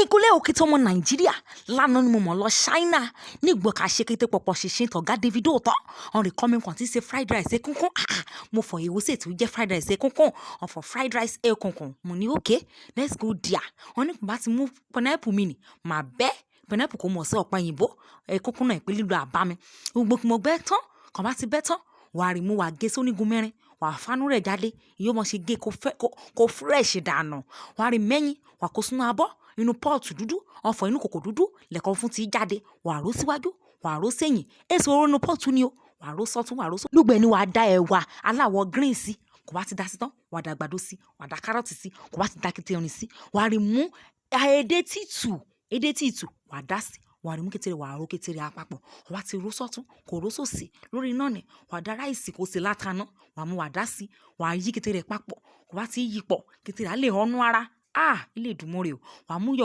Ìgúnlẹ̀ òkìtì ọmọ Nàìjíríà lánàá ni mo mọ̀ lọ China nígbà ká ṣe kété pọ̀pọ̀ ṣìṣìn tọ̀gá Davido tọ́ on the coming kan tí ṣe fried rice ekunkun mo fọ èwo sì tí ó jẹ́ fried rice ekunkun on for fried rice ekunkun mo ní okay let's go there wọ́n ní bá ti mú pineapple mi ni mà bẹ́ pineapple kò mọ̀ sí ọ̀pá òyìnbó ekunkun náà ìpínlẹ̀ ìlú àbámi gbogbo mo bẹ́ tán kàn bá ti bẹ́ tán wàá rí mú wàá gé sónígun mẹ́rin wàá fánú rẹ̀ jáde ìyó mọ̀ ṣe gé kó fresh dànù wàá rí mẹ́yìn wàá kó sínú abọ́ inú pọ́ọ̀tù dúdú ọ̀fọ̀ inú kòkò dúdú lẹ́kọ̀ọ́ fún ti jáde wàá ró síwájú wàá ró sẹ́yìn èso oró inú pọ́ọ̀tù ni o wàá ró sọ́tún wàá ró sọ́tún lùgbẹ́ ni wàá da ẹ̀wà aláwọ̀ green sí kò bá ti da sí tán wàá da àgbàdo sí wàá da kárọ̀tì sí kò bá ti da kété orin sí wàá rí mú edé títù wàá dá sí wàá rí mú kékeré wàá ró kékeré àpapọ̀ wàá ti ró sọ́tún kò ró sòsì lórí iná ni wàá da ráìsì kò sí látàná wàá mú wàá dá sí wàá yí kékeré papọ̀ kò bá ti yí pọ̀ kékeré á lè ọnú ara ilé ìdùnmọ́ rẹ̀ o wàá mú yọ